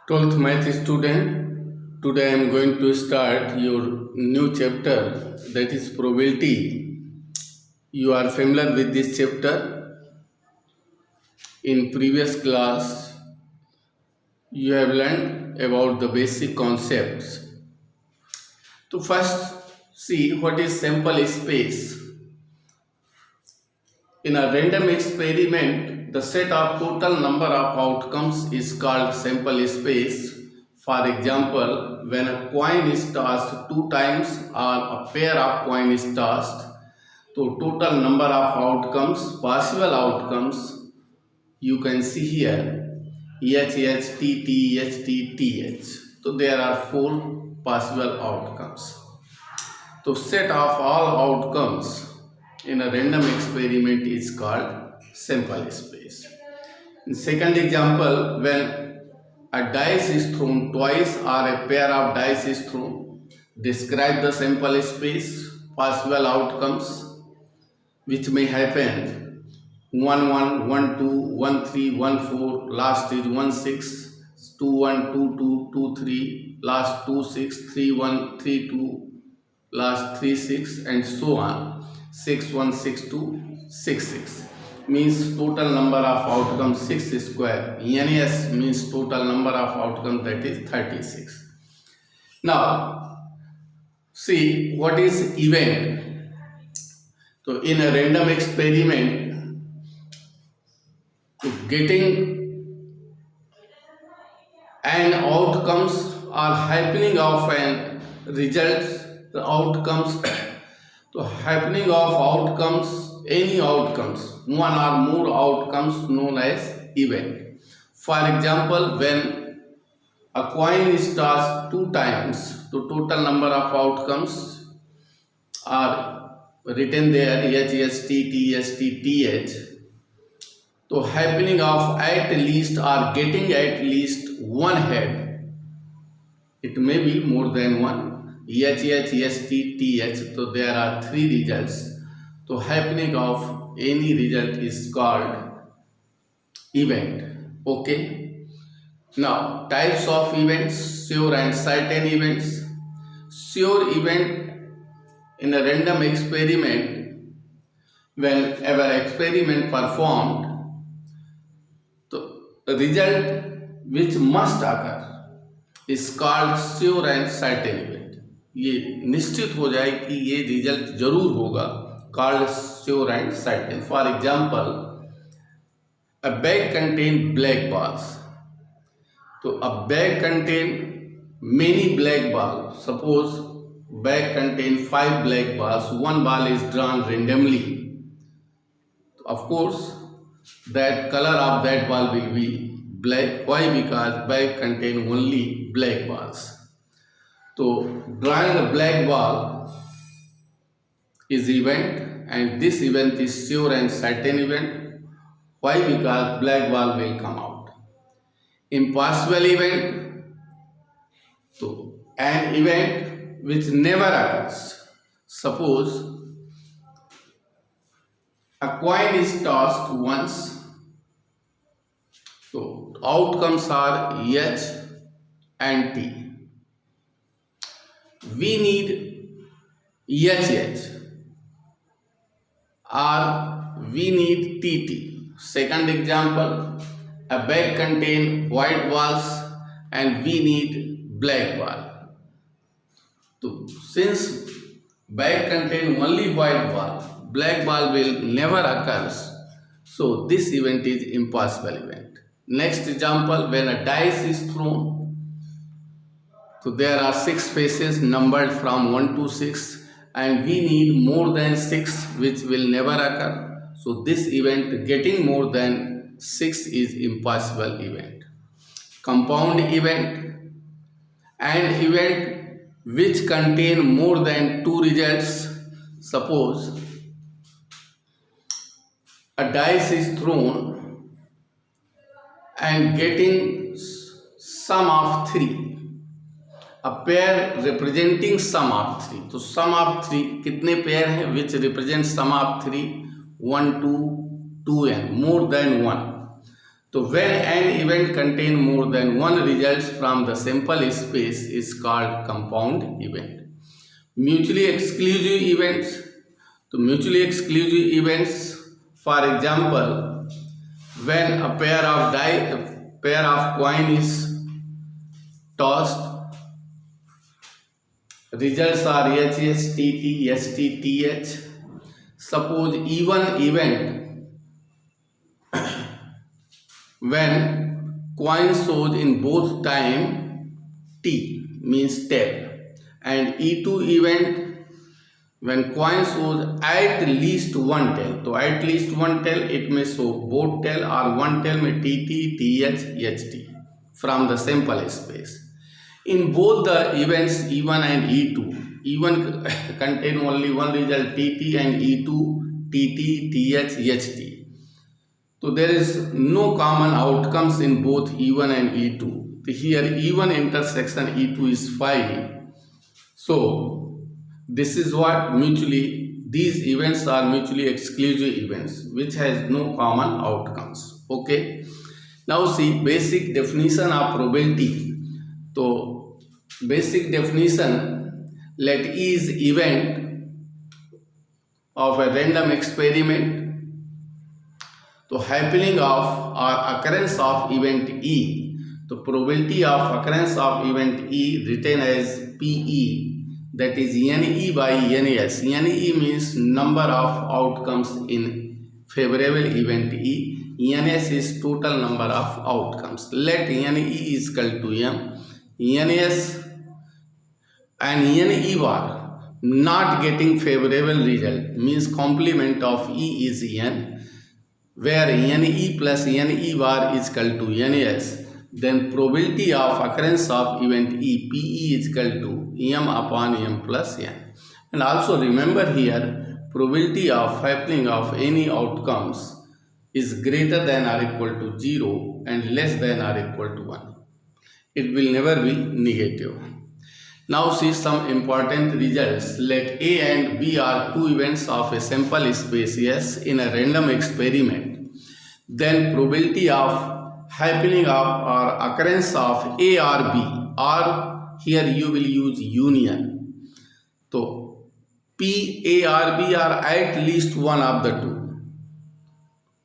12th math student, today I am going to start your new chapter, that is probability. You are familiar with this chapter. In previous class you have learned about the basic concepts. So first see what is sample space. In a random experiment, the set of total number of outcomes is called sample space. For example, when a coin is tossed 2 times or a pair of coin is tossed, so total number of outcomes, possible outcomes, you can see here H, T, T, H, T, T, H. So there are 4 possible outcomes. So set of all outcomes in a random experiment is called sample space. In second example, when a dice is thrown twice or a pair of dice is thrown, describe the sample space, possible outcomes which may happen 1 1, 1 2, 1 3, 1 4, last is 1 6, 2 1, 2 2, 2 3, last 2 6, 3 1, 3 2, last 3 6, and so on. 6 1, 6 2, 6 6 means total number of outcomes 6 square. NS means total number of outcomes, that is 36. Now see what is event. So in a random experiment, getting an outcomes or happening of an results, the outcomes so happening of outcomes, any outcomes, one or more outcomes known as event. For example, when a coin is tossed 2 times, the total number of outcomes are written there H, T, T, H, T, T, H. So happening of at least or getting at least one head, it may be more than one. H, T, T, H. So there are 3 results. So happening of any result is called event. Okay. Now types of events: sure and certain events. Sure event in a random experiment, whenever experiment performed, the result which must occur is called sure and certain event. ये निश्चित हो जाए कि ये result जरूर होगा, called sure and certain. For example, a bag contain black balls. तो a bag contain many black ball. Suppose bag contain 5 black balls, 1 ball is drawn randomly. Of course that color of that ball will be black. Why? Because bag contain only black balls. So drawing a black ball is event, and this event is sure and certain event. Why? Because black ball will come out. Impossible event, so an event which never occurs. Suppose a coin is tossed once, so outcomes are H and T. We need HH or we need TT. Second example, a bag contain white balls and we need black ball. So since bag contain only white ball, black ball will never occur. So this event is impossible event. Next example, when a dice is thrown, so there are 6 faces numbered from 1 to 6, and we need more than 6, which will never occur. So this event, getting more than 6, is impossible event. Compound event, an event which contain more than 2 results. Suppose a dice is thrown and getting sum of 3, a pair representing sum of 3. तो sum of 3 कितने pair हैं which represent sum of 3? 1 2 2 and more than 1. So when an event contains more than one result from the sample space is called compound event. Mutually exclusive events. So mutually exclusive events, for example, when a pair of coin is tossed, results are HS, TT, ST, TH. Suppose even event when coin shows in both time T means tail, and E2 event when coin shows at least one tail. So at least one tail, it may show both tail or one tail may TT, TH, HT from the sample space. In both the events E1 and E2, E1 contain only one result TT and E2 TT, TH, HT. So there is no common outcomes in both E1 and E2. Here E1 intersection E2 is 5. So this is what these events are mutually exclusive events which has no common outcomes. Okay. Now see basic definition of probability. So basic definition, let E is event of a random experiment. So happening of or occurrence of event E. The probability of occurrence of event E written as PE, that is NE by NS. NE means number of outcomes in favorable event E. NS is total number of outcomes. Let NE is equal to M. NS and NE bar not getting favorable result means complement of E is N, where NE plus NE bar is equal to NS. Then probability of occurrence of event E, PE is equal to M upon M plus N. And also remember here, probability of happening of any outcomes is greater than or equal to 0 and less than or equal to 1. It will never be negative. Now see some important results. Let A and B are two events of a sample space S in a random experiment. Then probability of happening of or occurrence of A or B, or here you will use union. So P, A or B are at least one of the two.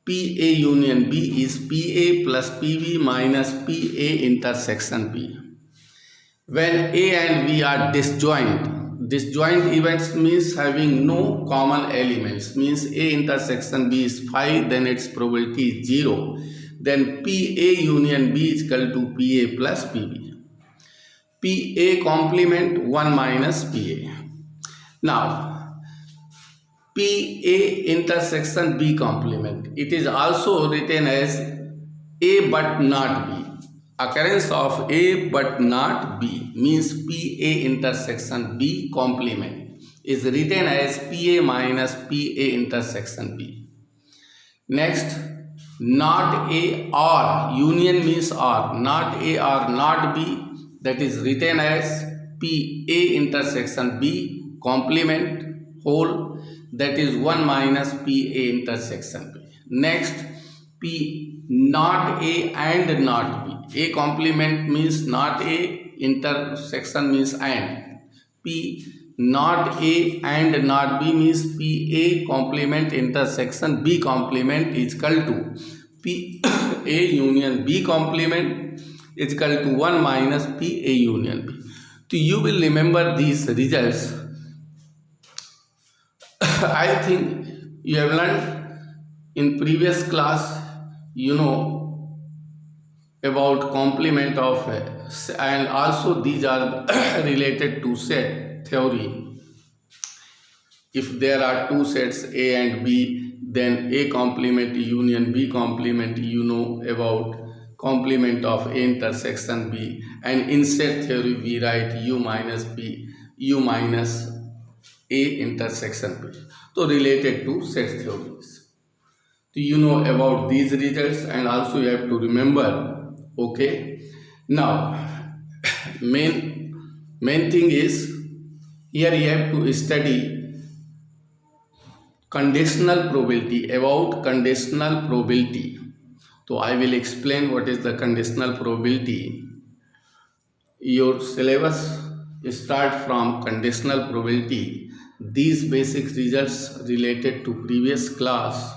P, A union B is PA plus PB minus PA intersection B. When A and B are disjoint events means having no common elements, means A intersection B is 5, then its probability is 0. Then PA union B is equal to PA plus PB. PA complement 1 minus PA. Now, PA intersection B complement. It is also written as A but not B. Occurrence of A but not B means PA intersection B complement is written as PA minus PA intersection B. Next, not A or union means or, not A or not B, that is written as PA intersection B complement whole, that is 1 minus PA intersection B. Next, P not A and not B. A complement means not A, intersection means and. P not A and not B means PA complement intersection B complement is equal to PA union B complement is equal to 1 minus PA union B. So you will remember these results. I think you have learned in previous class, you know about complement of and also these are related to set theory. If there are two sets A and B, then A complement union B complement, you know about complement of A intersection B, and in set theory we write U minus B, U minus A intersection B. So related to set theories. So you know about these results, and also you have to remember. Okay. Now main thing is here you have to study conditional probability, about conditional probability. So I will explain what is the conditional probability. Your syllabus start from conditional probability. These basic results related to previous class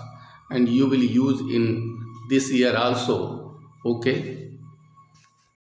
and you will use in this year also. Okay.